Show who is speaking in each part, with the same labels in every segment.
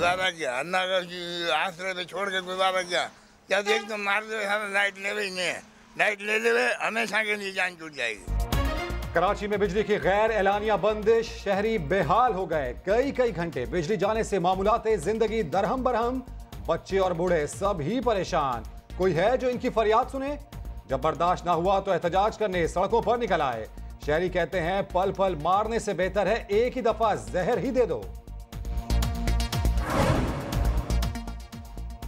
Speaker 1: गुजारा किया, अन्ना का आश्रय पे छोड़ के गुजारा किया। क्या देख तो मार दे लाइट ले ही नहीं है, लाइट ले ले हमेशा के लिए जान छूट जाएगी।
Speaker 2: कराची में बिजली की गैर एलानिया बंदिश, शहरी बेहाल हो गए। कई घंटे बिजली जाने से मामूलाते जिंदगी दरहम बरहम, बच्चे और बूढ़े सब ही परेशान। कोई है जो इनकी फरियाद सुने? जब बर्दाश्त ना हुआ तो एहतजाज करने सड़कों पर निकल आए। शहरी कहते हैं पल पल मारने से बेहतर है एक ही दफा जहर ही दे दो।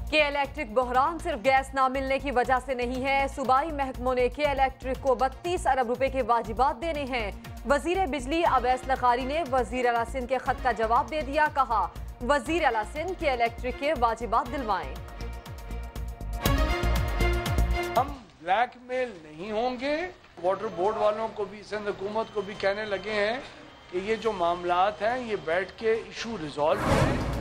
Speaker 3: के इलेक्ट्रिक बहरान सिर्फ गैस ना मिलने की वजह से नहीं है। सूबाई महकमों ने के इलेक्ट्रिक को 32 अरब रुपए के वाजिबात देने हैं। वजीर बिजली अवैस लखारी ने वजीर आला सिंध के खत का जवाब दे दिया। कहा वजीर आला सिंध के इलेक्ट्रिक के वाजिबात दिलवाएं।
Speaker 4: हम ब्लैकमेल नहीं होंगे। वाटर बोर्ड वालों को भी, सिंध हुकूमत को भी कहने लगे हैं कि ये जो मामलात हैं ये बैठ के इशू रिजॉल्व करें।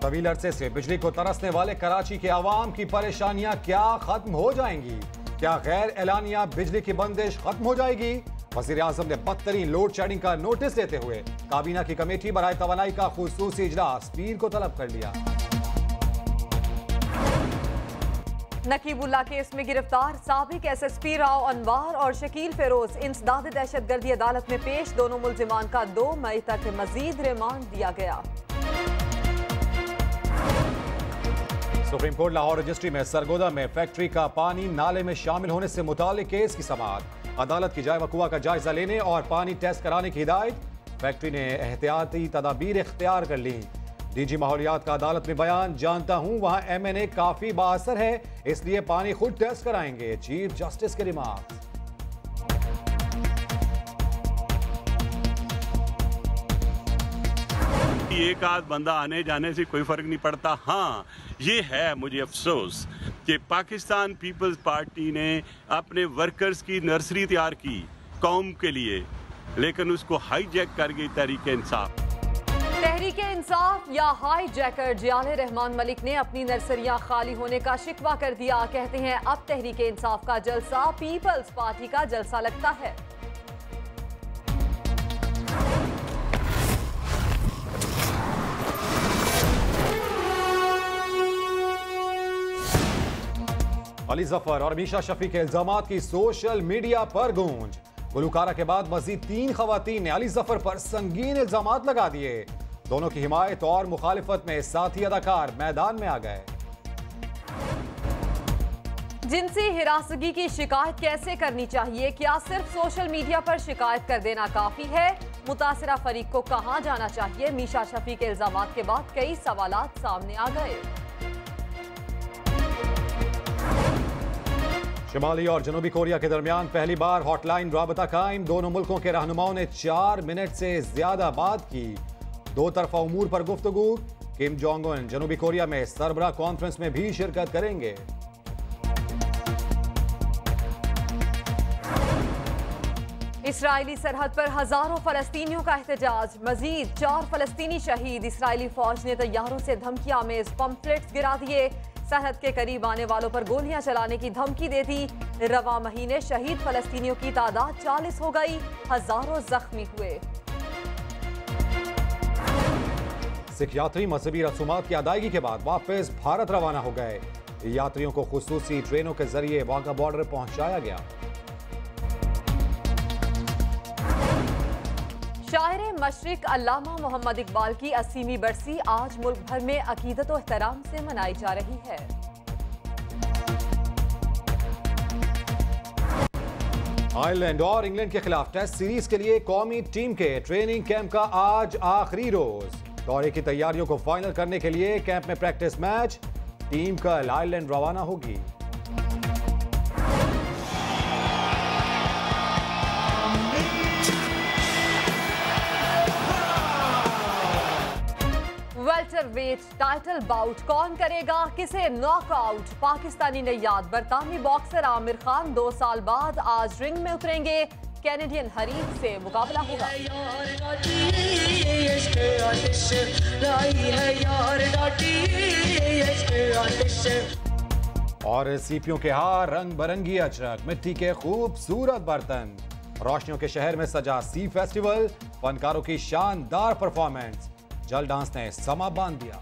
Speaker 2: तवील अरसे से बिजली को तरसने वाले कराची के आवाम की परेशानियां क्या खत्म हो जाएंगी? क्या गैर एलानिया बिजली की बंदिश खत्म हो जाएगी? वज़ीर आज़म ने बदतरीन लोड शेडिंग का नोटिस लेते हुए काबीना की कमेटी बराए तवानाई का खुसूसी इजलास पीर को तलब कर लिया।
Speaker 3: नकीबुल्ला केस में गिरफ्तार साबिक SSP राव अनवार और शकील फेरोज इंसदाद दहशतगर्दी अदालत में पेश। दोनों मुल्जिमान का 2 मई तक मजीद रिमांड दिया गया।
Speaker 2: सुप्रीम कोर्ट लाहौर रजिस्ट्री में सरगोदा में फैक्ट्री का पानी नाले में शामिल होने से मुताल्लिक केस की समाअत। अदालत की जाए वकुआ का जायजा लेने और पानी टेस्ट कराने की हिदायत। फैक्ट्री ने एहतियाती तदाबीर इख्तियार कर ली। DG माहौलियात का अदालत में बयान, जानता हूं वहां MNA काफी बाअसर है, इसलिए पानी खुद टेस्ट कराएंगे। चीफ जस्टिस के रिमार्क।
Speaker 5: एक आध बंदा आने जाने से कोई फर्क नहीं पड़ता। हाँ, ये है मुझे अफसोस कि पाकिस्तान पीपल्स पार्टी ने अपने वर्कर्स की नर्सरी तैयार की कौम के लिए, लेकिन उसको हाईजैक कर गई तहरीक इंसाफ।
Speaker 3: तहरीक इंसाफ या हाईजैकर जियाले रहमान मलिक ने अपनी नर्सरियां खाली होने का शिकवा कर दिया। कहते हैं अब तहरीक इंसाफ का जलसा पीपल्स पार्टी का जलसा लगता है।
Speaker 2: अली जफर और मीशा शफी के इल्जामात की सोशल मीडिया पर गूंज। गुलकारा के बाद मजीद 3 खवातीन ने अली जफर पर संगीन इल्जामात लगा दिए। दोनों की हिमायत और मुखालिफत में साथी अदाकार मैदान में आ गए।
Speaker 3: जिनसी हिरासगी की शिकायत कैसे करनी चाहिए? क्या सिर्फ सोशल मीडिया पर शिकायत कर देना काफी है? मुतासिरा फरीक को कहां जाना चाहिए? मीशा शफी के इल्जामात के बाद कई सवालात सामने आ गए।
Speaker 2: शिमाली और जनूबी कोरिया के दरमियान पहली बार हॉटलाइन राबता कायम। दोनों मुल्कों के रहनुमाओं ने 4 मिनट से ज्यादा बात की। 2 तरफा उमूर पर गुफ्तगू। किम जोंग उन जनूबी कोरिया में सरबराह कॉन्फ्रेंस में भी शिरकत करेंगे।
Speaker 3: इस्राएली सरहद पर हजारों फलस्तीनियों का एहतजाज। मजीद 4 फलस्तीनी शहीद। इस्राएली फौज ने तैयारों से धमकियां में पंपलेट्स गिरा दिए। सरहद के करीब आने वालों पर गोलियां चलाने की धमकी दे दी। रवा महीने शहीद फलस्तीनियों की तादाद 40 हो गई। हजारों जख्मी हुए।
Speaker 2: सिख यात्री मजहबी रसूमात की अदायगी के बाद वापस भारत रवाना हो गए। यात्रियों को खुसूसी ट्रेनों के जरिए वाघा बॉर्डर पहुंचाया गया।
Speaker 3: शायर मशरिक अल्लामा मोहम्मद इकबाल की 80वीं बरसी आज मुल्क भर में अकीदत और एहतराम से मनाई जा रही है।
Speaker 2: आयरलैंड और इंग्लैंड के खिलाफ टेस्ट सीरीज के लिए कौमी टीम के ट्रेनिंग कैंप का आज आखिरी रोज। दौरे की तैयारियों को फाइनल करने के लिए कैंप में प्रैक्टिस मैच। टीम कल आयरलैंड रवाना होगी।
Speaker 3: वेल्टरवेट टाइटल बाउट कौन करेगा, किसे नॉकआउट? पाकिस्तानी नैयाद बरतानवी बॉक्सर आमिर खान 2 साल बाद आज रिंग में उतरेंगे। कैनेडियन हरीफ से मुकाबला होगा।
Speaker 2: और सीपियों के हार, रंग बिरंगी अचरक, मिट्टी के खूबसूरत बर्तन, रोशनियों के शहर में सजा सी फेस्टिवल, फनकारों की शानदार परफॉर्मेंस, जल डांस ने समा बांध दिया।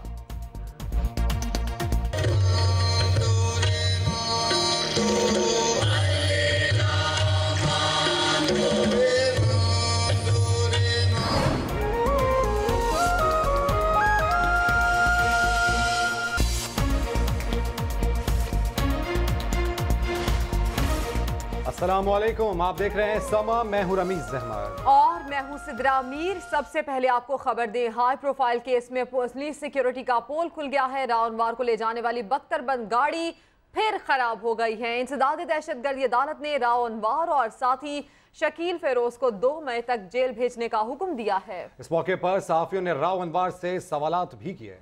Speaker 2: अस्सलामुअलैकुम, आप देख रहे हैं समा, मैं हूं रमीज अहमद
Speaker 3: और मैं हूं सिद्रा मीर। सबसे पहले आपको खबर दें, हाई प्रोफाइल केस में पुलिस सिक्योरिटी का पोल खुल गया है। राउंडवार को ले जाने वाली बख्तरबंद गाड़ी फिर खराब हो गई है। इंसदाद दहशतगर्दी अदालत ने राउंडवार और साथी शकील फेरोज को 2 मई तक जेल भेजने का हुक्म दिया है।
Speaker 2: इस मौके पर सहाफियों ने राउंडवार से सवालात भी किए।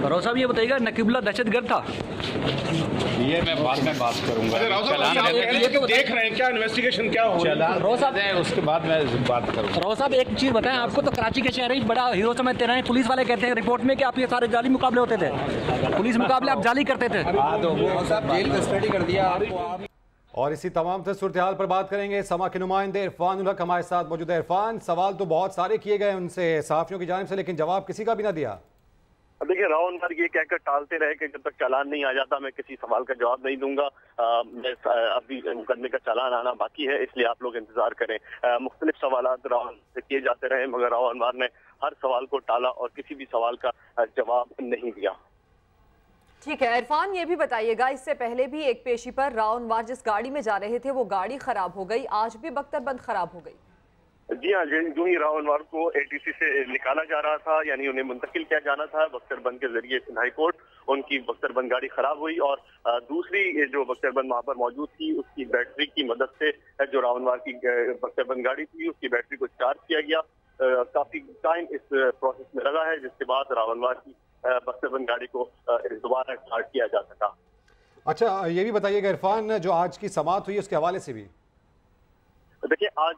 Speaker 6: राव साहब ये बताइएगा, नकीबुल्लाह दहशतगर्द था?
Speaker 7: ये मैं बाद में बात करूंगा।
Speaker 8: देख रहे हैं क्या इन्वेस्टिगेशन क्या हो रहा है?
Speaker 7: राव साहब उसके बाद मैं बात करूंगा।
Speaker 6: राव साहब एक चीज बताएं, आपको तो कराची के शहरी बड़ा हीरो समझते रहे। पुलिस वाले कहते हैं रिपोर्ट में कि आप ये सारे जाली मुकाबले होते थे, पुलिस मुकाबले आप जाली करते थे।
Speaker 7: जेल कस्टडी कर दिया आपको।
Speaker 2: और इसी तमाम सूरत हाल पर बात करेंगे। समा के नुमाइंदे इरफान उल हक हमारे साथ मौजूद है। इरफान, सवाल तो बहुत सारे किए गए उनसे सहाफियों की जानिब से, लेकिन जवाब किसी का भी ना दिया।
Speaker 9: देखिए, राउंडवार ये कहकर टालते रहे कि जब तक चालान नहीं आ जाता मैं किसी सवाल का जवाब नहीं दूंगा। अभी मुकदमे का चालान आना बाकी है, इसलिए आप लोग इंतजार करें। मुख्तलिफ सवाल राउंड से किए जाते रहे, मगर राउंडवार ने हर सवाल को टाला और किसी भी सवाल का जवाब नहीं दिया।
Speaker 3: ठीक है इरफान, ये भी बताइएगा, इससे पहले भी एक पेशी पर राउंडवार जिस गाड़ी में जा रहे थे वो गाड़ी खराब हो गई, आज भी बख्तरबंद खराब हो गई।
Speaker 9: जी हाँ, जो ही राउंडवार को एटीसी से निकाला जा रहा था, यानी उन्हें मुंतकिल किया जाना था बख्तरबंद के जरिए सिंध कोर्ट, उनकी बख्तरबंद गाड़ी खराब हुई और दूसरी जो बख्तरबंद वहां पर मौजूद थी उसकी बैटरी की मदद से जो राउंडवार की बख्तरबंद गाड़ी थी उसकी बैटरी को चार्ज किया गया। काफी टाइम इस प्रोसेस में लगा है, जिसके बाद राउंडवार की बख्तरबंद गाड़ी को दोबारा स्टार्ट किया जा सका।
Speaker 2: अच्छा, ये भी बताइएगा इरफान, जो आज की समाअत हुई उसके हवाले से भी।
Speaker 9: देखिए, आज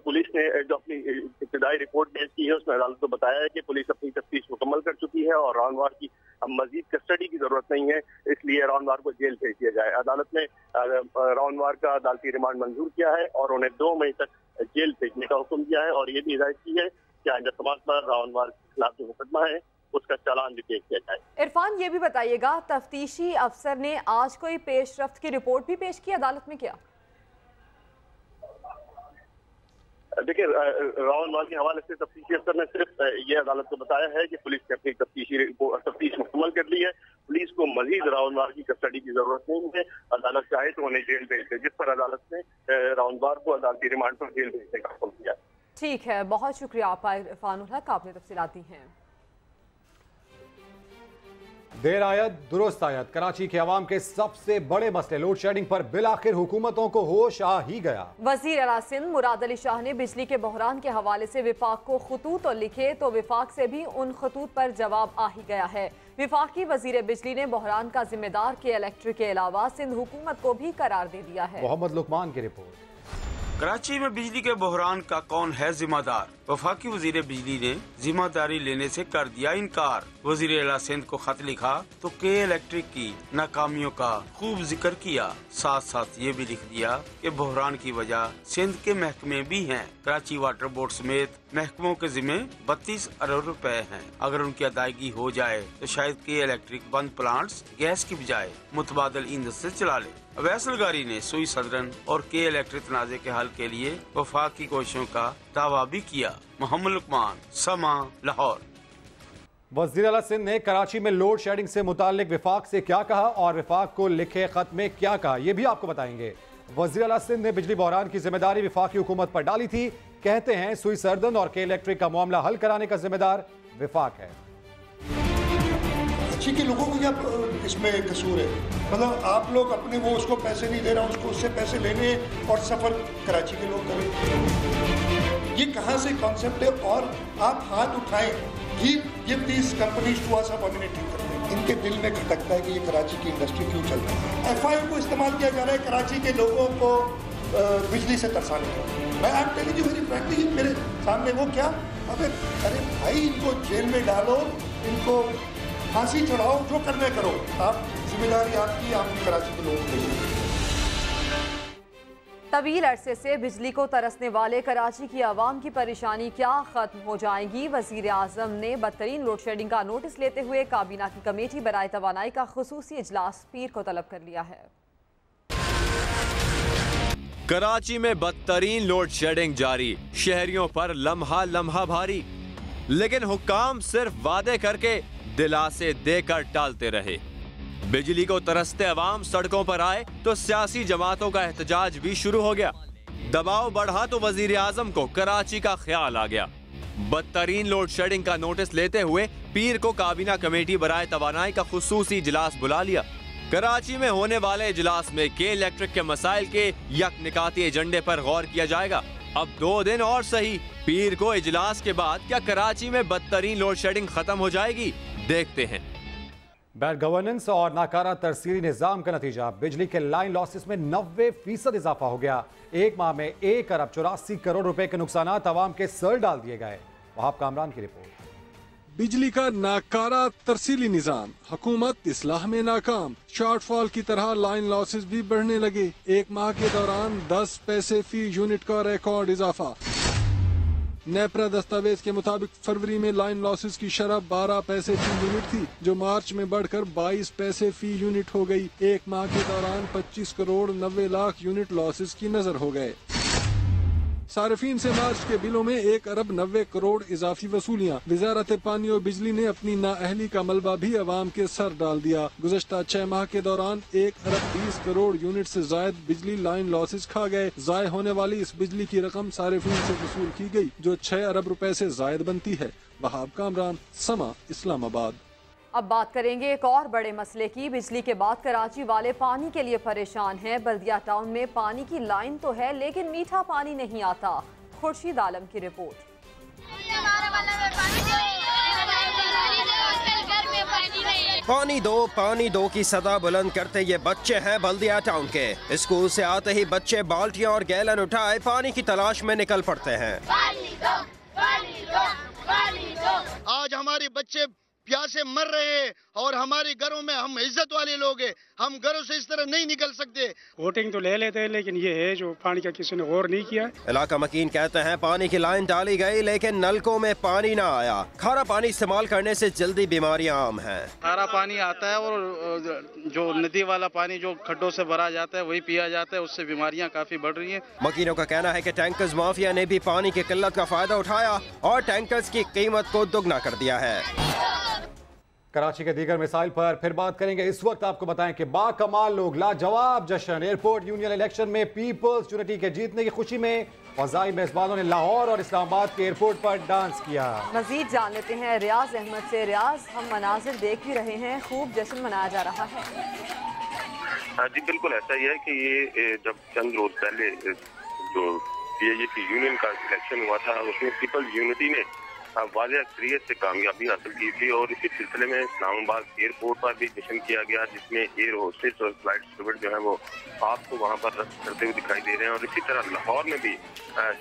Speaker 9: पुलिस ने जो अपनी इब्तिदाई रिपोर्ट पेश की है उसमें अदालत को बताया है कि पुलिस अपनी तफ्तीश मुकम्मल कर चुकी है और राउंडवार की मजीद कस्टडी की जरूरत नहीं है, इसलिए राउंडवार को जेल भेज दिया जाए। अदालत ने राउंडवार का अदालती रिमांड मंजूर किया है और उन्हें 2 मई तक जेल भेजने का हुक्म दिया है और ये भी हिदायत की है कि आइंदा समाज पर राउंडवार के खिलाफ जो मुकदमा है उसका चालान भी पेश किया जाए।
Speaker 3: इरफान, ये भी बताइएगा, तफ्तीशी अफसर ने आज कोई पेशरफ्त की रिपोर्ट भी पेश की अदालत में क्या?
Speaker 9: देखिए, राउंडवार के हवाले से तफ्तीशी अफसर ने सिर्फ ये अदालत को बताया है कि पुलिस ने अपनी तफ्तीश मुकम्मल कर ली है, पुलिस को मजीद राउंडवार की कस्टडी की जरूरत नहीं है, अदालत चाहे तो उन्हें जेल भेज दे, जिस पर अदालत ने राउंडवार को अदालती रिमांड पर जेल भेजने का हुक्म दिया। ठीक है, बहुत शुक्रिया आपका इरफान उल हक, आपने तफसीलात दी हैं।
Speaker 2: देर आयत दुरुस्त आयत, कराची के अवाम के सबसे बड़े मसले लोड शेडिंग पर बिलाखिर हुकूमतों को होश आ ही गया।
Speaker 3: वजीर आला सिंध मुराद अली शाह ने बिजली के बहरान के हवाले से विफाक को खतूत और लिखे तो विफाक से भी उन खतूत पर जवाब आ ही गया है। विफाकी वजीर बिजली ने बहरान का जिम्मेदार के इलेक्ट्रिक के अलावा सिंध हुकूमत को भी करार दे दिया है।
Speaker 2: मोहम्मद लुकमान की रिपोर्ट।
Speaker 10: कराची में बिजली के बहरान का कौन है जिम्मेदार? वफाकी वजीर बिजली ने जिम्मेदारी लेने से कर दिया इनकार। वजीर आला सिंध को खत लिखा तो के इलेक्ट्रिक की नाकामियों का खूब जिक्र किया, साथ साथ ये भी लिख दिया कि बहरान की वजह सिंध के महकमे भी हैं। कराची वाटर बोर्ड समेत महकमों के जिम्मे 32 अरब रुपए हैं। अगर उनकी अदायगी हो जाए तो शायद के इलेक्ट्रिक बंद प्लांट्स गैस की बजाय मुतबादल ईंधन से चला ले। अवैस अलगारी ने सुई सदरन और के इलेक्ट्रिक तनाज़े के हल के लिए वफाक की कोशिशों का दावा भी किया। मोहम्मद लुकमान, समा, लाहौर।
Speaker 2: वज़ीर आला सिंध ने कराची में लोड शेडिंग से मुताल्लिक विफाक से क्या कहा और विफाक को लिखे खत में क्या कहा, ये भी आपको बताएंगे। वज़ीर आला सिंध ने बिजली बहरान की जिम्मेदारी विफाकी हुकूमत पर डाली थी। कहते हैं सुई सर्दन और के इलेक्ट्रिक का मामला हल कराने का जिम्मेदार विफाक है।
Speaker 11: कराची के लोगों को क्या इसमें कसूर है? मतलब आप लोग अपने वो उसको पैसे नहीं दे रहा, उसको उससे पैसे लेने और सफर कराची के लोग करें, ये कहाँ से कॉन्सेप्ट है? और आप हाथ उठाएं, give this companies to us, आप नहीं ठीक करते। इनके दिल में खटकता है कि ये कराची की इंडस्ट्री क्यों चल रही है। FIR को इस्तेमाल किया जा रहा है कराची के लोगों को बिजली से तरसाने का। मैं आप टेलिंग यू वेरी फ्रैंकली, मेरे सामने वो क्या, अरे भाई इनको जेल में डालो, इनको फांसी चढ़ाओ, जो करने करो, आप जिम्मेदारी आपकी, आप कराची के लोगों को।
Speaker 3: तवील अरसे से बिजली को तरसने वाले कराची की आवाम की परेशानी क्या खत्म हो जाएगी? वजीर आजम ने बदतरीन लोड शेडिंग का नोटिस लेते हुए काबीना की कमेटी बराए तवानाई का खुसूसी इजलास पीर को तलब कर लिया है।
Speaker 12: कराची में बदतरीन लोड शेडिंग जारी, शहरियों पर लम्हा लम्हा भारी, लेकिन हुक्काम सिर्फ वादे करके दिलासे देकर टालते रहे। बिजली को तरसते अवाम सड़कों पर आए तो सियासी जमातों का एहतजाज भी शुरू हो गया। दबाव बढ़ा तो वजीर आजम को कराची का ख्याल आ गया। बदतरीन लोड शेडिंग का नोटिस लेते हुए पीर को काबीना कमेटी बराए तवानाई का खुसूसी इजलास बुला लिया। कराची में होने वाले इजलास में के इलेक्ट्रिक के मसाइल के यकनिकाती एजेंडे पर गौर किया जाएगा। अब 2 दिन और सही, पीर को इजलास के बाद क्या कराची में बदतरीन लोड शेडिंग खत्म हो जाएगी? देखते हैं।
Speaker 2: बैड गवर्नेंस और नाकारा तरसीली निजाम का नतीजा बिजली के लाइन लॉसेस में 90% इजाफा हो गया। एक माह में 1 अरब 84 करोड़ रुपए के नुकसान आवाम के सर डाल दिए गए। वहाब कामरान की रिपोर्ट।
Speaker 13: बिजली का नाकारा तरसीली निजाम, हुकूमत इस्लाह में नाकाम, शॉर्टफॉल की तरह लाइन लॉसेस भी बढ़ने लगे। एक माह के दौरान 10 पैसे फी यूनिट का रिकॉर्ड इजाफा। नेपरा दस्तावेज के मुताबिक फरवरी में लाइन लॉसेस की शरह 12 पैसे फी यूनिट थी, जो मार्च में बढ़कर 22 पैसे फी यूनिट हो गई। एक माह के दौरान 25 करोड़ 90 लाख यूनिट लॉसेस की नजर हो गए। सार्फिन से मार्च के बिलों में 1 अरब 90 करोड़ इजाफी वसूलियाँ। वजारत पानी और बिजली ने अपनी नाअहली का मलबा भी अवाम के सर डाल दिया। गुज़श्ता 6 माह के दौरान 1 अरब 20 करोड़ यूनिट से जायद बिजली लाइन लॉसेस खा गए। जाय होने वाली इस बिजली की रकम सार्फिन से वसूल की गई, जो 6 अरब रुपए से जायद बनती है। वहाब कामरान, समा, इस्लामाबाद।
Speaker 3: अब बात करेंगे एक और बड़े मसले की। बिजली के बाद कराची वाले पानी के लिए परेशान हैं। बल्दिया टाउन में पानी की लाइन तो है लेकिन मीठा पानी नहीं आता। खुर्शीद आलम की रिपोर्ट।
Speaker 14: पानी दो की सदा बुलंद करते ये बच्चे हैं बल्दिया टाउन के। स्कूल से आते ही बच्चे बाल्टियां और गैलन उठाए पानी की तलाश में निकल पड़ते हैं।
Speaker 15: आज हमारे बच्चे प्यासे मर रहे हैं और हमारे घरों में हम इज्जत वाले लोग हैं, हम घरों से इस तरह नहीं निकल सकते।
Speaker 16: वोटिंग तो ले लेते हैं लेकिन ये है जो पानी का किसी ने गौर नहीं किया।
Speaker 14: इलाका मकीन कहते हैं पानी की लाइन डाली गई लेकिन नलकों में पानी ना आया। खारा पानी इस्तेमाल करने से जल्दी बीमारियां आम हैं।
Speaker 17: खारा पानी आता है और जो नदी वाला पानी जो खड्डों से भरा जाता है वही पिया जाता है, उससे बीमारियां काफी बढ़ रही हैं।
Speaker 14: मकीनों का कहना है कि टैंकर्स माफिया ने भी पानी की किल्लत का फायदा उठाया और टैंकर्स की कीमत को दुगना कर दिया है।
Speaker 2: कराची के दीगर मिसाइल पर फिर बात करेंगे। इस वक्त आपको बताएं कि बाकमाल लोग लाजवाब जश्न। एयरपोर्ट यूनियन इलेक्शन में पीपल्स यूनिटी के जीतने की खुशी में फजाई मेजबानों ने लाहौर और इस्लामाबाद के एयरपोर्ट पर डांस किया।
Speaker 3: मजीद जान लेते हैं रियाज अहमद से। रियाज, हम मनाजिर देख भी रहे हैं, खूब जश्न मनाया जा रहा है।
Speaker 9: जी बिल्कुल ऐसा ही है कि ये जब चंद रोज पहले जो पीएजी यूनियन का इलेक्शन हुआ था उसमें पीपल्स यूनिटी ने वाज़ेह अक्सरियत से कामयाबी हासिल की थी और इसी सिलसिले में इस्लामाबाद एयरपोर्ट पर भी जश्न किया गया, जिसमें एयर होस्टेस और फ्लाइट स्टूवर्ड जो है वो आपको वहाँ पर रक्स करते हुए दिखाई दे रहे हैं। और इसी तरह लाहौर में भी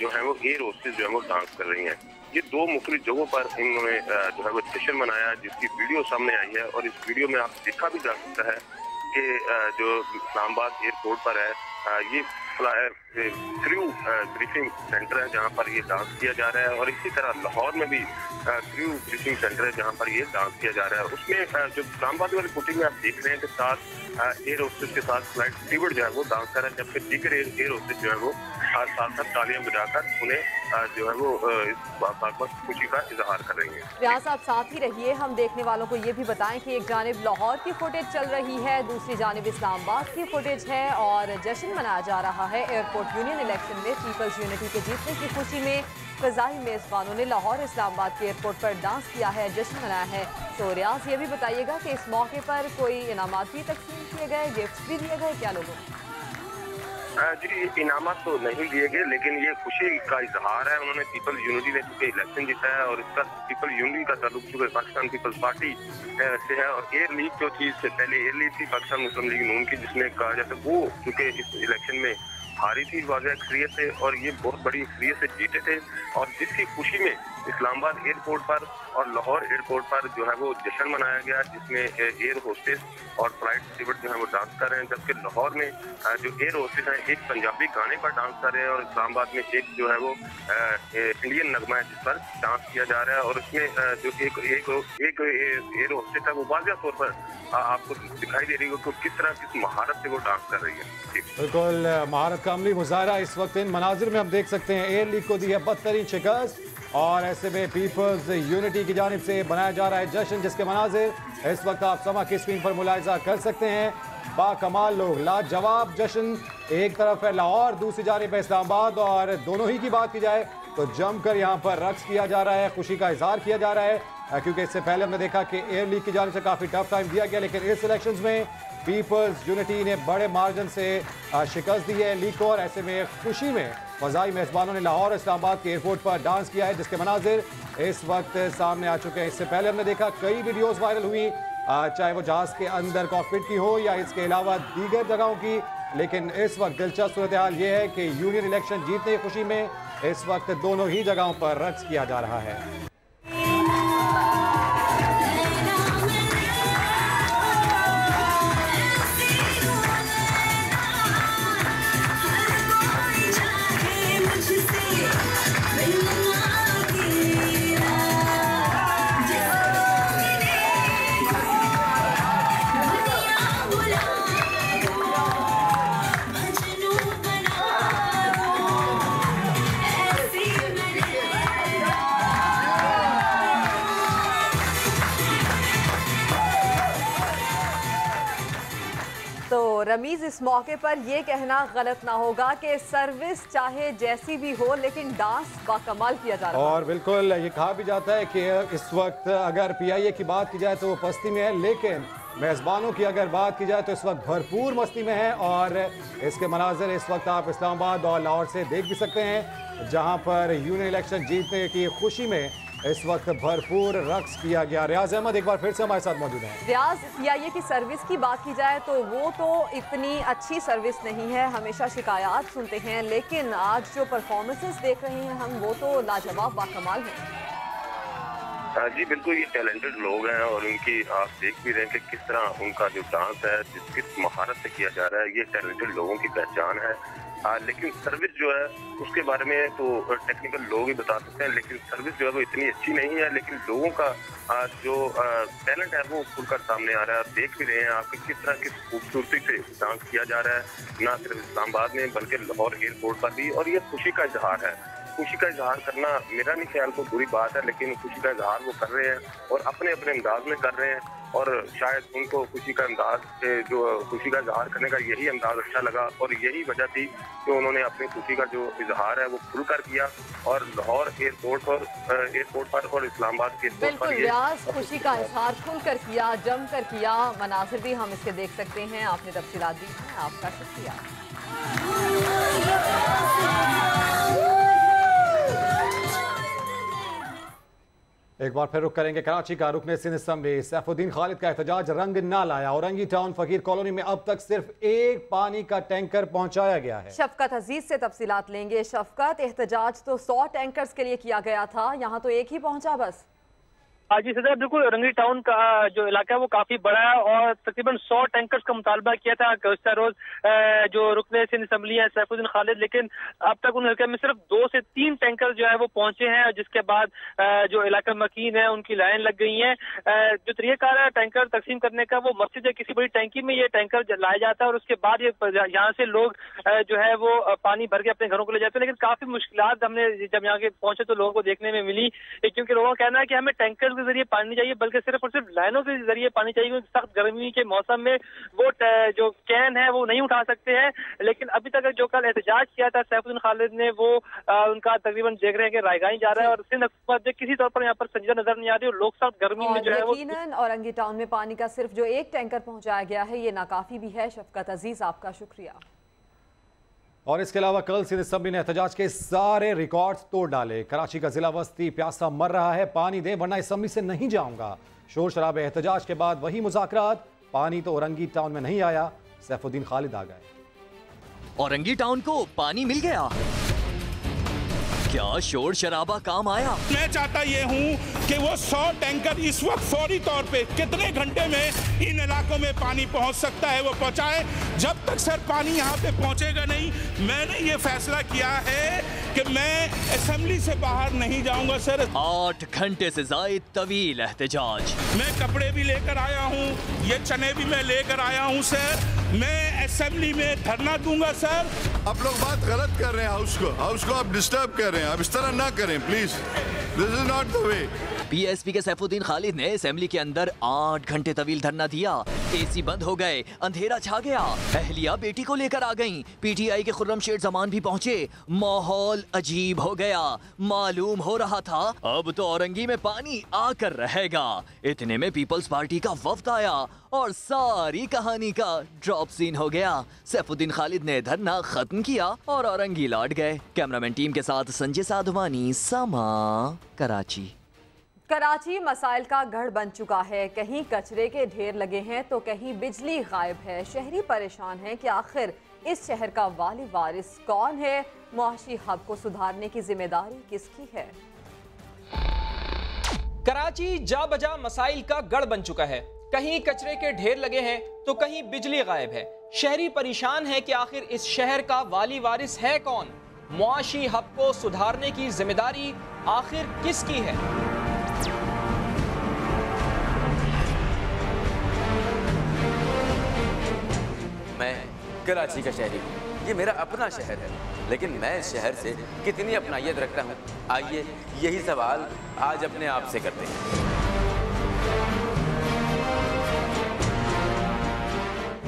Speaker 9: जो है वो एयर होस्टेस जो है वो डांस कर रही हैं। ये 2 मुख्तलिफ जगहों पर इन्होंने जो है वो जश्न मनाया, जिसकी वीडियो सामने आई है। और इस वीडियो में आप देखा भी जा सकता है कि जो इस्लामाबाद एयरपोर्ट पर है ये क्रू ब्रीफिंग सेंटर है जहाँ पर ये डांस किया जा रहा है। और इसी तरह लाहौर में भी क्रू ब्रीफिंग सेंटर है जहाँ पर ये डांस किया जा रहा है। उसमें जो इस्लामाबाद वाली फुटेज में आप देख रहे हैं कि साथ एयर होस्टेस के साथ फ्लाइट स्टीवर्ड जो है वो डांस कर रहा है, जबकि दीगर एयर होस्टेस जो है वो साथ साथ तालियां बजाकर उन्हें जो है वो इस बात पर खुशी का इजहार कर रही है।
Speaker 3: रियाज, आप साथ ही रहिए। हम देखने वालों को ये भी बताएं कि एक जानिब लाहौर की फुटेज चल रही है, दूसरी जानिब इस्लामाबाद की फुटेज है और जश्न मनाया जा रहा है। एयरपोर्ट यूनियन इलेक्शन में पीपल्स यूनिटी के जीतने की खुशी में फजाई मेजबानों ने लाहौर इस्लामाबाद के एयरपोर्ट पर डांस किया है, जश्न मनाया है। तो रियाज, ये भी बताइएगा कि इस मौके पर कोई इनामात भी तकसीम किए गए, गिफ्ट भी दिए गए क्या लोगों को?
Speaker 9: जी इनामत तो नहीं दिए गए लेकिन ये खुशी का इजहार है। उन्होंने पीपल्स यूनिटी ने चूंकि इलेक्शन जीता है और इसका पीपल्स यूनिटी का ताल्लुक चूंकि पाकिस्तान पीपल्स पार्टी से है। और एयर लीग जो चीज से पहले एयर लीग थी पाकिस्तान मुस्लिम लीग नून की, जिसने कहा जाता है वो चूंकि इस इलेक्शन में हारी थी वाज़ेह अक्सरियत से और ये बहुत बड़ी अक्सरियत से जीते थे। और जिसकी खुशी में इस्लामाबाद एयरपोर्ट पर और लाहौर एयरपोर्ट पर जो है वो जश्न मनाया गया, जिसमें एयर होस्टेस और फ्लाइट स्टीवर्ड जो है वो डांस कर रहे हैं, जबकि लाहौर में जो एयर होस्टेस हैं एक पंजाबी गाने पर डांस कर रहे हैं और इस्लामाबाद में एक जो है वो इंडियन नगमा है जिस पर डांस किया जा रहा है। और उसमें जो एक एयर होस्टेस है वो वाज़ेह तौर पर आपको दिखाई दे रही है कि किस तरह किस महारत से वो डांस कर रही है।
Speaker 2: बिल्कुल महारत का अमली मुजाहरा इस वक्त इन मनाजिर में हम देख सकते हैं। एयर लीग को दी है बदतरीन शिकस्त। और ऐसे में पीपल्स यूनिटी की जानिब से बनाया जा रहा है जश्न, जिसके मनाजिर इस वक्त आप समा की स्क्रीन पर मुलाहिजा कर सकते हैं। बाकमाल लोग, लाजवाब जश्न। एक तरफ है लाहौर, दूसरी जानिब है इस्लामाबाद, और दोनों ही की बात की जाए तो जमकर यहाँ पर रक्स किया जा रहा है, खुशी का इजहार किया जा रहा है, क्योंकि इससे पहले हमने देखा कि एयर लीग की जानिब से काफ़ी टफ टाइम दिया गया, लेकिन इस इलेक्शंस में पीपल्स यूनिटी ने बड़े मार्जिन से शिकस्त दी है लीग को। और ऐसे में खुशी में फजाई मेज़बानों ने लाहौर और इस्लामाबाद के एयरपोर्ट पर डांस किया है, जिसके मनाजिर इस वक्त सामने आ चुके हैं। इससे पहले हमने देखा कई वीडियोस वायरल हुई, चाहे वो जहाज़ के अंदर कॉकपिट की हो या इसके अलावा दीगर जगहों की, लेकिन इस वक्त दिलचस्प सूरत हाल ये है कि यूनियन इलेक्शन जीतने की खुशी में इस वक्त दोनों ही जगहों पर रक्स किया जा रहा है।
Speaker 3: रमीज, इस मौके पर यह कहना गलत ना होगा कि सर्विस चाहे जैसी भी हो लेकिन डांस बाकमाल किया जा रहा है।
Speaker 2: और बिल्कुल ये कहा भी जाता है कि इस वक्त अगर PIA की बात की जाए तो वो पस्ती में है, लेकिन मेज़बानों की अगर बात की जाए तो इस वक्त भरपूर मस्ती में है। और इसके मनाजिर इस वक्त आप इस्लामाबाद और लाहौर से देख भी सकते हैं, जहां पर यूनियन इलेक्शन जीतने की खुशी में इस वक्त भरपूर रक्स किया गया। रियाज अहमद एक बार फिर से हमारे साथ मौजूद हैं।
Speaker 3: रियाज, PIA की सर्विस की बात की जाए तो वो तो इतनी अच्छी सर्विस नहीं है, हमेशा शिकायत सुनते हैं, लेकिन आज जो परफॉर्मेंसेस देख रहे हैं हम, वो तो लाजवाब बाकमाल है।
Speaker 9: जी बिल्कुल, ये टैलेंटेड लोग हैं और उनकी आप देख भी रहे हैं कि किस तरह उनका जो डांस है किस महारत से किया जा रहा है, ये टैलेंटेड लोगों की पहचान है। लेकिन सर्विस जो है उसके बारे में तो टेक्निकल लोग ही बता सकते हैं, लेकिन सर्विस जो है वो इतनी अच्छी नहीं है, लेकिन लोगों का जो टैलेंट है वो खुलकर सामने आ रहा है। देख भी रहे हैं आप किस तरह किस खूबसूरती से डांस किया जा रहा है, ना सिर्फ इस्लामाबाद में बल्कि लाहौर एयरपोर्ट पर भी। और ये खुशी का इजहार है, खुशी का इजहार करना मेरा नहीं ख्याल को बुरी बात है, लेकिन खुशी का इजहार वो कर रहे हैं और अपने अपने अंदाज में कर रहे हैं। और शायद उनको खुशी का अंदाज जो खुशी का इजहार करने का यही अंदाज अच्छा लगा और यही वजह थी कि उन्होंने अपनी खुशी का जो इजहार है वो खुलकर किया। और लाहौर एयरपोर्ट पर और इस्लामाबाद के एयरपोर्ट पर
Speaker 3: रियाज खुशी का इजहार खुलकर किया, जमकर किया। मनासिर भी हम इसके देख सकते हैं, आपने तफसीलात दी हैं, आपका शुक्रिया।
Speaker 2: एक बार फिर रुक करेंगे कराची का। रुकने सिंध असम्बली सैफुद्दीन खालिद का एहतजाज रंग ना लाया। औरंगी टाउन फकीर कॉलोनी में अब तक सिर्फ एक पानी का टैंकर पहुंचाया गया है।
Speaker 3: शफकत अजीज से तफसीलात लेंगे। शफकत, एहतजाज तो 100 टैंकर्स के लिए किया गया था, यहाँ तो एक ही पहुंचा बस।
Speaker 18: जी सदर, बिल्कुल रंगी टाउन का जो इलाका है वो काफी बड़ा है और तकरीबन 100 टैंकर्स का मुतालबा किया था गुज़श्ता रोज जो रुकने सिंध असम्बली है सैफुद्दीन खालिद, लेकिन अब तक उन इलाके में सिर्फ 2 से 3 टैंकर जो है वो पहुंचे हैं, जिसके बाद जो इलाका मकीन है उनकी लाइन लग गई है। जो तरीक़ाकार है टैंकर तकसीम करने का, वो मस्जिद है किसी बड़ी टैंकी में ये टैंकर लाया जाता है और उसके बाद ये यहाँ से लोग जो है वो पानी भर के अपने घरों को ले जाते हैं। लेकिन काफी मुश्किलात हमने जब यहाँ के पहुंचे तो लोगों को देखने में मिली, क्योंकि लोगों का कहना है कि हमें टैंकर के जरिए पानी नहीं चाहिए बल्कि सिर्फ और सिर्फ लाइनों के जरिए पानी चाहिए। सख्त गर्मी के मौसम में वो जो कैन है वो नहीं उठा सकते हैं। लेकिन अभी तक जो कल एहतजाज किया था सैफुद्दीन खालिद ने, वो उनका तकरीबन देख रहे हैं कि रायगाई जा रहा है और सिंध हुकूमत किसी तौर पर यहाँ पर संजीदा नजर नहीं आ रही और लोग सख्त गर्मी में जो है वो।
Speaker 3: यकीनन औरंगी टाउन में पानी का सिर्फ जो एक टैंकर पहुंचाया गया है ये नाकाफी भी है। शफकत अजीज, आपका शुक्रिया।
Speaker 2: और इसके अलावा कल सिंध असम्बली ने एहतजाज के सारे रिकॉर्ड्स तोड़ डाले। कराची का जिला वस्ती प्यासा मर रहा है, पानी दे वरना असम्बली से नहीं जाऊंगा। शोर शराबे एहतजाज के बाद वही मुज़ाकरात। पानी तो औरंगी टाउन में नहीं आया, सैफुद्दीन खालिद आ गए।
Speaker 19: औरंगी टाउन को पानी मिल गया, क्या शोर शराबा काम आया?
Speaker 8: मैं चाहता ये हूँ कि वो 100 टैंकर इस वक्त फौरी तौर पे कितने घंटे में इन इलाकों में पानी पहुँच सकता है वो पहुँचाए। जब तक सर पानी यहाँ पे पहुँचेगा नहीं, मैंने ये फैसला किया है कि मैं असेंबली से बाहर नहीं जाऊँगा सर।
Speaker 19: 8 घंटे से जायद तवील एहतजाज।
Speaker 8: मैं कपड़े भी लेकर आया हूँ, ये चने भी मैं लेकर आया हूँ सर। मैं असेंबली में धरना दूंगा सर।
Speaker 20: आप लोग बात गलत कर रहे हैं, हाउस को आप डिस्टर्ब कर रहे हैं, आप इस तरह ना करें please.
Speaker 1: This is not the way.
Speaker 19: PSP के सैफुद्दीन खालिद ने असेंबली के अंदर 8 घंटे तवील धरना दिया। एसी बंद हो गए, अंधेरा छा गया, अहलिया बेटी को लेकर आ गईं। पीटीआई के खुर्रमशेर जमान भी पहुंचे। माहौल अजीब हो गया। मालूम हो रहा था अब तो औरंगी में पानी आकर रहेगा। इतने में पीपल्स पार्टी का वफ्द आया और सारी कहानी का ड्रॉप सीन हो गया। सैफुद्दीन खालिद ने धरना खत्म किया और औरंगी लौट गए। कैमरामैन टीम के साथ संजय साधवानी, समा, कराची।
Speaker 3: कराची मसाइल का गढ़ बन चुका है। कहीं कचरे के ढेर लगे हैं तो कहीं बिजली गायब है। शहरी परेशान हैं कि आखिर इस शहर का वाली वारिस कौन है। मुआशी हब को सुधारने की जिम्मेदारी किसकी है।
Speaker 20: कराची जा बजा मसाइल का गढ़ बन चुका है। कहीं कचरे के ढेर लगे हैं तो कहीं बिजली गायब है। शहरी परेशान है कि आखिर इस शहर का वाली वारिस है कौन। मुआशी हब को सुधारने की जिम्मेदारी आखिर किसकी है।
Speaker 21: मैं कराची का शहरी हूँ। ये मेरा अपना शहर है, लेकिन मैं इस शहर से कितनी अपनायत रखता हूँ, आइए यही सवाल आज अपने आप से करते हैं।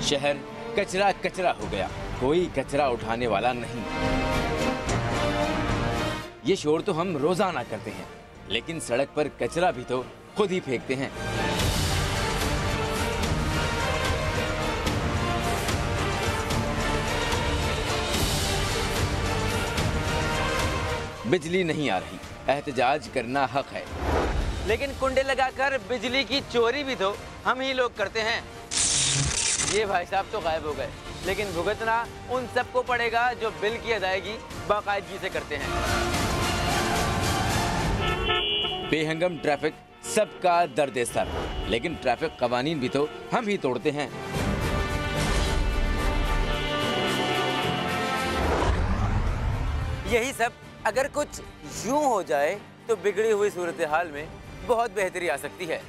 Speaker 21: शहर कचरा कचरा हो गया, कोई कचरा उठाने वाला नहीं। ये शोर तो हम रोजाना करते हैं, लेकिन सड़क पर कचरा भी तो खुद ही फेंकते हैं। बिजली नहीं आ रही, एहतजाज करना हक है, लेकिन कुंडे लगाकर बिजली की चोरी भी तो हम ही लोग करते हैं। ये भाई साहब तो गायब हो गए, लेकिन भुगतना उन सबको पड़ेगा जो बिल की अदायगी बाकायदगी से करते हैं। बेहंगम ट्रैफिक सबका दर्द सर, लेकिन ट्रैफिक कवानीन भी तो हम ही तोड़ते हैं। यही सब अगर कुछ यूं हो जाए तो बिगड़ी हुई सूरत हाल में बहुत बेहतरी आ सकती है।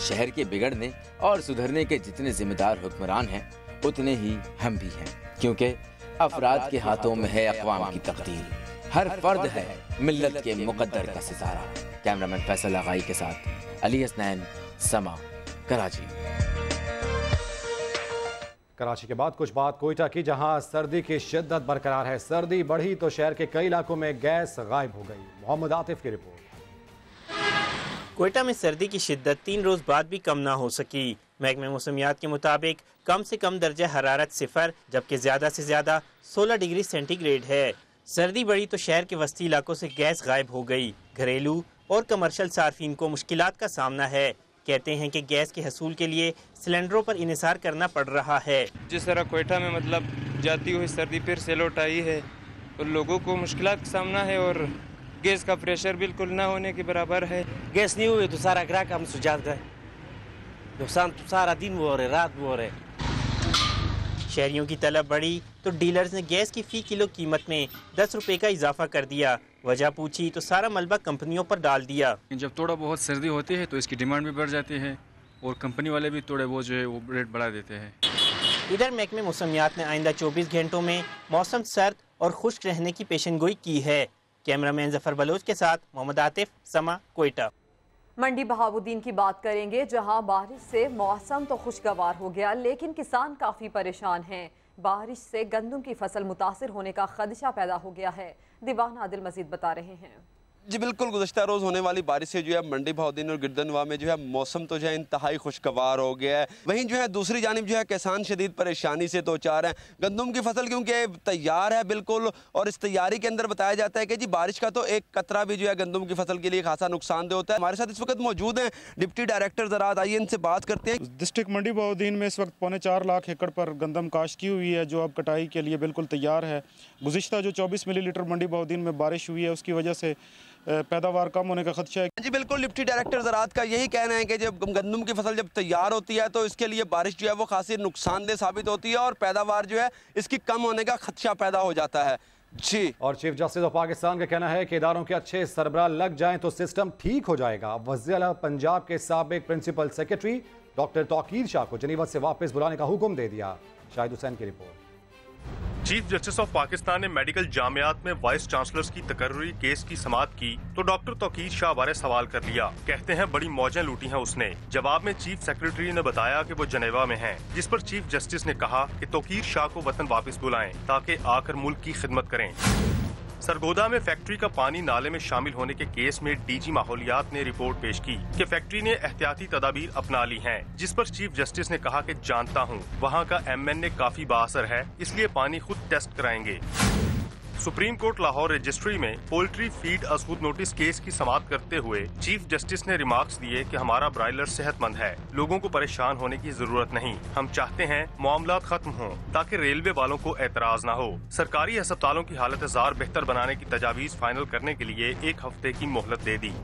Speaker 21: शहर के बिगड़ने और सुधरने के जितने जिम्मेदार हुक्मरान हैं, उतने ही हम भी हैं, क्योंकि अफराद के हाथों में है अक़वाम की तकदीर। हर फर्द है मिल्लत के मुक़द्दर का सितारा। कैमरामैन फैसल आगाई के साथ अली हसनैन, समा, कराची।
Speaker 2: कराची के बाद कुछ बात कोयटा की, जहां सर्दी की शिद्दत बरकरार है। सर्दी बढ़ी तो शहर के कई इलाकों में गैस गायब हो गई। मोहम्मद आतिफ की रिपोर्ट।
Speaker 22: कोयटा में सर्दी की शिद्दत 3 रोज बाद भी कम ना हो सकी। महकमे मौसमियात के मुताबिक कम से कम दर्जा हरारत 0, जबकि ज्यादा से ज्यादा 16 डिग्री सेंटीग्रेड है। सर्दी बढ़ी तो शहर के वस्ती इलाकों से गैस गायब हो गई। घरेलू और कमर्शियल सार्फिन को मुश्किलात का सामना है। कहते हैं कि गैस के हसूल के लिए सिलेंडरों पर इन्हिसार करना पड़ रहा है।
Speaker 23: जिस तरह कोयटा में मतलब जाती हुई सर्दी फिर से लौट आई है और लोगों को मुश्किलात का सामना है और गैस का प्रेशर बिल्कुल ना होने के बराबर है।
Speaker 24: गैस नहीं हुई तो सारा ग्राहक हम सुझाव गए, नुकसान तो सारा दिन वो हो रहे, रात वो हो रहे।
Speaker 22: शहरियों की तलब बढ़ी तो डीलर्स ने गैस की फी किलो कीमत में 10 रुपए का इजाफा कर दिया। वजह पूछी तो सारा मलबा कंपनियों पर डाल दिया।
Speaker 23: जब थोड़ा बहुत सर्दी होती है तो इसकी डिमांड भी बढ़ जाती है और कंपनी वाले भी थोड़े बहुत जो है वो रेट बढ़ा देते हैं।
Speaker 22: इधर महकमे मौसमियात ने आइंदा 24 घंटों में मौसम सर्द और खुश्क रहने की पेशनगोई की है। कैमरामैन जफर बलोच के साथ मोहम्मद आतिफ, समा, कोयटा।
Speaker 3: मंडी बहाउद्दीन की बात करेंगे, जहां बारिश से मौसम तो खुशगवार हो गया, लेकिन किसान काफ़ी परेशान हैं। बारिश से गंदम की फसल मुतासिर होने का खदशा पैदा हो गया है। दीवान आदिल मजीद बता रहे हैं।
Speaker 25: जी बिल्कुल, गुज़श्ता रोज़ होने वाली बारिश से जो है मंडी बहाउद्दीन और गिरदनवा में जो है मौसम तो जो है इंतहाई खुशगवार हो गया है। वहीं जो है दूसरी जानिब जो है किसान शदीद परेशानी से दो चार हैं। गंदम की फसल क्योंकि तैयार है बिल्कुल, और इस तैयारी के अंदर बताया जाता है कि जी बारिश का तो एक कतरा भी जो है गंदम की फसल के लिए खासा नुकसानदेह होता है। हमारे साथ इस वक्त मौजूद हैं डिप्टी डायरेक्टर ज़राअत, आइए इनसे बात करते हैं।
Speaker 26: डिस्ट्रिक्ट मंडी बहाउद्दीन में इस वक्त 4.25 लाख एकड़ पर गंदम काश्त की हुई है, जो अब कटाई के लिए बिल्कुल तैयार है। गुज़िश्ता जो 24 मिलीलीटर मंडी बहाउद्दीन में बारिश हुई है, उसकी वजह से पैदावार कम होने का खदशा है।
Speaker 25: जी बिल्कुल, डिप्टी डायरेक्टर ज़राअत का यही कहना है कि जब गंदम की फसल जब तैयार होती है तो इसके लिए बारिश जो है वो खासी नुकसानदेह साबित होती है और पैदावार जो है इसकी कम होने का खदशा पैदा हो जाता है। जी,
Speaker 2: और चीफ जस्टिस ऑफ पाकिस्तान का कहना है कि इदारों के अच्छे सरबराह लग जाएं तो सिस्टम ठीक हो जाएगा। वज़ीर आला पंजाब के साबिक principal secretary doctor Tauqir Shah को जेनेवा से वापस बुलाने का हुक्म दे दिया। शाहिद हुसैन की report.
Speaker 4: Chief justice of Pakistan ने मेडिकल जामियात में वाइस चांसलर्स की तकर्रुरी केस की समाअत की तो डॉक्टर तौकीर शाह बारे सवाल कर लिया। कहते हैं बड़ी मौजें लूटी हैं उसने। जवाब में चीफ सेक्रेटरी ने बताया कि वो जनेवा में हैं, जिस पर चीफ जस्टिस ने कहा कि तौकीर शाह को वतन वापस बुलाएं ताकि आकर मुल्क की खिदमत करें। सरगोदा में फैक्ट्री का पानी नाले में शामिल होने के केस में डीजी माहौलियात ने रिपोर्ट पेश की कि फैक्ट्री ने एहतियाती तदाबीर अपना ली हैं, जिस पर चीफ जस्टिस ने कहा कि जानता हूं वहां का MNA काफी बाअसर है, इसलिए पानी खुद टेस्ट कराएंगे। सुप्रीम कोर्ट लाहौर रजिस्ट्री में पोल्ट्री फीड असहूद नोटिस केस की समाअत करते हुए चीफ जस्टिस ने रिमार्क्स दिए कि हमारा ब्रायलर सेहतमंद है, लोगों को परेशान होने की जरूरत नहीं। हम चाहते हैं मामलात खत्म हों ताकि रेलवे वालों को एतराज न हो। सरकारी अस्पतालों की हालत जार बेहतर बनाने की तजावीज फाइनल करने के लिए 1 हफ्ते की मोहलत दे दी।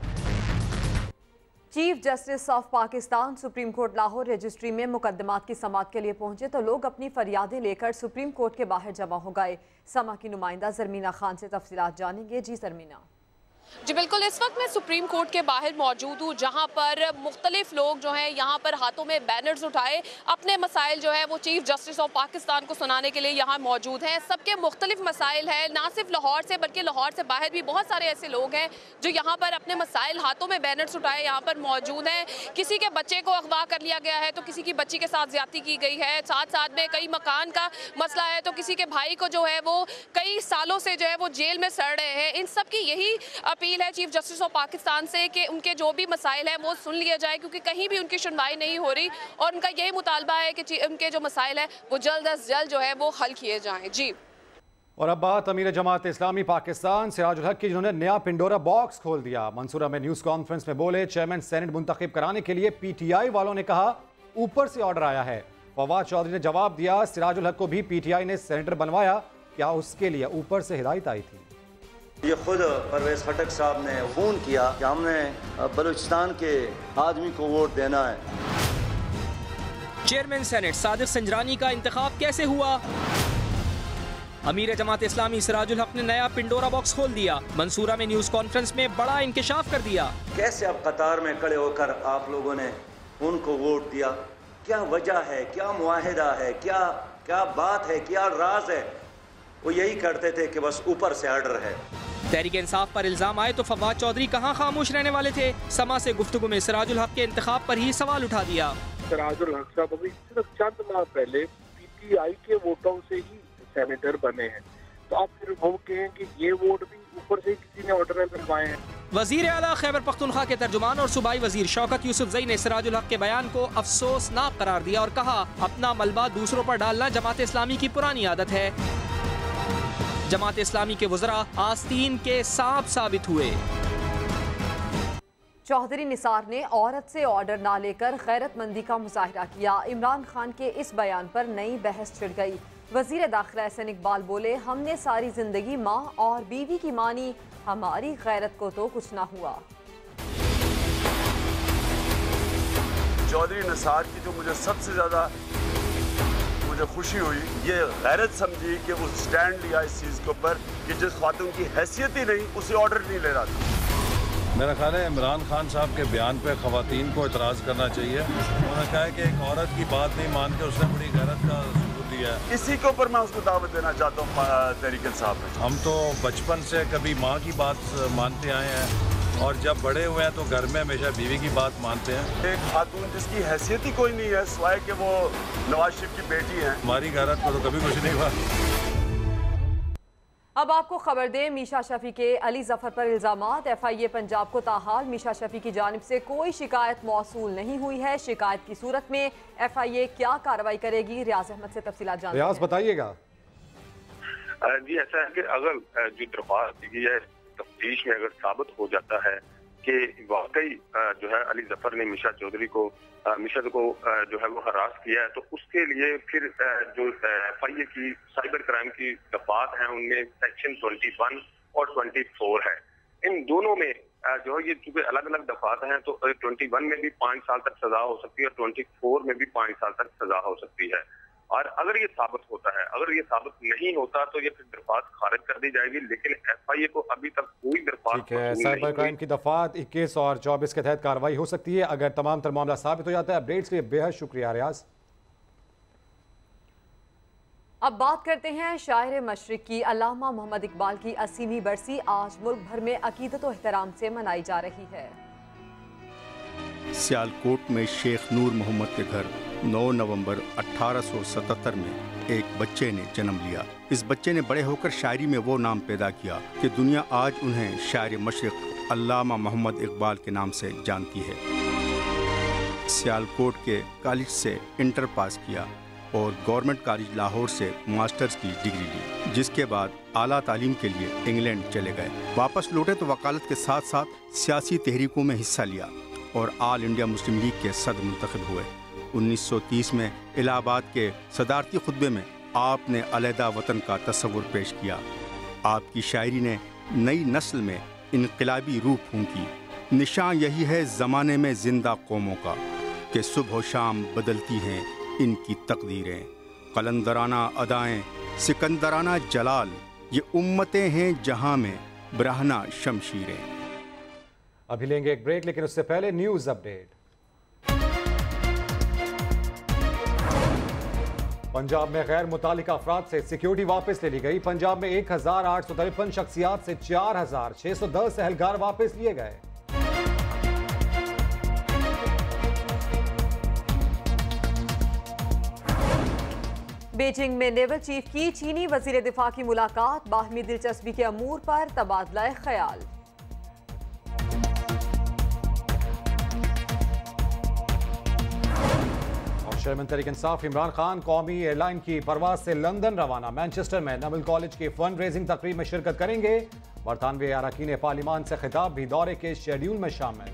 Speaker 3: Chief justice of Pakistan supreme court Lahore registry में मुकदमात की समाअत के लिए पहुंचे तो लोग अपनी फरियादें लेकर सुप्रीम कोर्ट के बाहर जमा हो गए। समा की नुमाइंदा जरमीना खान से तफसीलात जानेंगे। जी जरमीना।
Speaker 5: जी बिल्कुल, इस वक्त मैं सुप्रीम कोर्ट के बाहर मौजूद हूँ, जहाँ पर मुख्तलिफ लोग जो हैं यहाँ पर हाथों में बैनर्स उठाए अपने मसाइल जो है वो चीफ जस्टिस ऑफ पाकिस्तान को सुनाने के लिए यहाँ मौजूद हैं। सबके मुख्तलिफ मसाइल हैं, ना सिर्फ लाहौर से बल्कि लाहौर से बाहर भी बहुत सारे ऐसे लोग हैं जो यहाँ पर अपने मसाइल हाथों में बैनर्स उठाए यहाँ पर मौजूद हैं। किसी के बच्चे को अगवा कर लिया गया है तो किसी की बच्ची के साथ ज्यादती की गई है, साथ साथ में कई मकान का मसला है तो किसी के भाई को जो है वो कई सालों से जो है वो जेल में सड़ रहे हैं। इन सब की यही अपील है चीफ जस्टिस ऑफ पाकिस्तान से कि उनके जो भी मसाइल हैं वो सुन लिया जाए, क्योंकि कहीं भी उनकी सुनवाई नहीं हो रही और उनका यही मुतालबा है कि उनके जो मसाइल हैं वो जल्द अज जल्द जो है वो हल किए जाएं। जी।
Speaker 2: और अब बात अमीर जमात इस्लामी पाकिस्तान सिराजुल हक की, जिन्होंने नया पिंडोरा बॉक्स खोल दिया। मंसूरा में न्यूज कॉन्फ्रेंस में बोले, चेयरमैन सेनेट मुंतखब कराने के लिए PTI वालों ने कहा ऊपर से ऑर्डर आया है। फवाद चौधरी ने जवाब दिया, सिराजुल हक को भी PTI ने सेनेटर बनवाया, क्या उसके लिए ऊपर से हिदायत आई थी?
Speaker 6: ये खुद परवेज खटक साहब ने फोन किया कि हमने बलूचिस्तान के आदमी को वोट देना है।
Speaker 20: चेयरमैन सेनेट सादिक संजरानी का इंतखाब कैसे हुआ? अमीर जमात इस्लामी सिराजुल हक ने नया पिंडोरा बॉक्स खोल दिया। मंसूरा में न्यूज कॉन्फ्रेंस में बड़ा इंकशाफ कर दिया।
Speaker 6: कैसे अब कतार में खड़े होकर आप लोगों ने उनको वोट दिया? क्या वजह है, क्या मुआहिदा है, क्या बात है, क्या राज है? वो यही करते थे कि बस ऊपर से ऑर्डर है।
Speaker 20: तहरीक इंसाफ पर इल्जाम आए तो फवाद चौधरी कहाँ खामोश रहने वाले थे। समा से गुफ्तगू में सिराजुल हक के इंतखाब पर ही सवाल उठा दिया।
Speaker 7: सिराजुल हक साहब अभी सिर्फ चंद माह पहले PTI के वोटों से ही सेनेटर बने हैं, तो आप फिर वो कहें कि ये वोट भी ऊपर से किसी ने ऑर्डर करवाए हैं।
Speaker 20: वजीर आला खैबर पख्तूनख्वा के तर्जुमान और सूबाई वजीर शौकत यूसुफजई ने सिराजुल हक के बयान को अफसोसनाक करार दिया और कहा, अपना मलबा दूसरों पर डालना जमात इस्लामी की पुरानी आदत है। जमात इस्लामी के वज़रा आस्तीन के सांप साबित हुए।
Speaker 3: चौधरी निसार ने औरत से ऑर्डर ना लेकर गैरतमंदी का मुजाहिरा किया। इमरान खान के इस बयान पर नई बहस छिड़ गई। वजीर दाखिला एहसन इकबाल बोले, हमने सारी जिंदगी माँ और बीवी की मानी, हमारी गैरत को तो कुछ ना हुआ।
Speaker 10: चौधरी निसार की जो मुझे सबसे ज्यादा खुशी हुई, ये गैरत समझी कि वो स्टैंड लिया इस चीज के ऊपर कि जिस खातून की हैसियत ही नहीं उसे ऑर्डर नहीं ले रहा था।
Speaker 11: मेरा ख्याल है इमरान खान साहब के बयान पे खवातीन को एतराज़ करना चाहिए। उन्होंने कहा है कि एक औरत की बात नहीं मान के उसने बड़ी गैरत का सबूत दिया है।
Speaker 10: इसी के ऊपर मैं उसको दावत देना चाहता हूँ तहरीक इंसाफ में।
Speaker 11: हम तो बचपन से कभी माँ की बात मानते आए हैं और जब बड़े हुए हैं तो घर में हमेशा बीवी की बात मानते हैं।
Speaker 10: एक खातून जिसकी हैसियत ही कोई नहीं है सिवाय कि वो नवाज शरीफ की बेटी है,
Speaker 11: हमारी गैरत को तो कभी कुछ नहीं हुआ।
Speaker 3: अब आपको खबर दें, मीशा शफी के अली जफर पर इल्जामात। FIA पंजाब को ताहाल मीशा शफी की जानिब से कोई शिकायत मौसूल नहीं हुई है। शिकायत की सूरत में FIA क्या कार्रवाई करेगी? रियाज अहमद से तफसीलात जानते हैं।
Speaker 2: रियाज बताइएगा।
Speaker 9: जी ऐसा है कि अगर जो दरख्वास्त की है तफ्तीश में अगर साबित हो जाता है कि वाकई जो है अली जफर ने मिशा को जो है वो हरास किया है, तो उसके लिए फिर जो FIA की साइबर क्राइम की दफात हैं उनमें सेक्शन 21 और 24 है। इन दोनों में जो ये चूंकि अलग अलग दफात हैं तो 21 में भी 5 साल तक सजा हो सकती है और 24 में भी 5 साल तक सजा हो सकती है।
Speaker 12: और अगर ये साबित होता है, अगर ये साबित नहीं होता तो ये फिर दरख्वास्त खारिज कर दी जाएगी, लेकिन FIA को अभी तक कोई दरख्वास्त
Speaker 2: ठीक है। साइबर क्राइम की दफात 21 और 24 के तहत कार्रवाई हो सकती है अगर तमाम तर मामला साबित हो जाता है। अपडेट्स के लिए बेहद शुक्रिया रियाज।
Speaker 3: अब बात करते हैं शायर मशरिक की। अल्लामा मोहम्मद इकबाल की 80वीं बरसी आज मुल्क भर में अकीदत और एहतराम से मनाई जा रही है।
Speaker 13: सियालकोट में शेख नूर मोहम्मद के घर 9 नवंबर 1877 में एक बच्चे ने जन्म लिया। इस बच्चे ने बड़े होकर शायरी में वो नाम पैदा किया कि दुनिया आज उन्हें शायर मशरिक अल्लामा मोहम्मद इकबाल के नाम से जानती है। सियालकोट के कॉलेज से इंटर पास किया और गवर्नमेंट कॉलेज लाहौर से मास्टर्स की डिग्री ली, जिसके बाद आला तालीम के लिए इंग्लैंड चले गए। वापस लौटे तो वकालत के साथ साथ सियासी तहरीकों में हिस्सा लिया और ऑल इंडिया मुस्लिम लीग के सदर मुंतखब हुए। 1930 में इलाहाबाद के सदारती खुतबे में आपने अलहदा वतन का तस्वुर पेश किया। आपकी शायरी ने नई नस्ल में इनकलाबी रूह फूंकी। निशान यही है ज़माने में जिंदा कौमों का कि सुबह शाम बदलती हैं इनकी तकदीरें। कलंदराना अदाएं, सिकंदराना जलाल, ये उम्मतें हैं जहां में ब्राहना शमशीरें।
Speaker 2: अभी लेंगे एक ब्रेक, लेकिन उससे पहले न्यूज अपडेट। पंजाब में गैर मुतालिका अफराद से सिक्योरिटी वापस ले ली गई। पंजाब में 1853 शख्सियात से 4610 एहलकार वापस लिए गए।
Speaker 3: बीजिंग में नेवल चीफ की चीनी वजीर दिफा की मुलाकात। बाहमी दिलचस्पी के अमूर पर तबादला ख्याल।
Speaker 2: और चेयरमैन तहरीक इंसाफ इमरान खान कौमी एयरलाइन की परवाज से लंदन रवाना। मैनचेस्टर में नवल कॉलेज की फंड रेजिंग तकरीब में शिरकत करेंगे। बरतानवी अरकान पार्लिमान से खिताब भी दौरे के शेड्यूल में शामिल।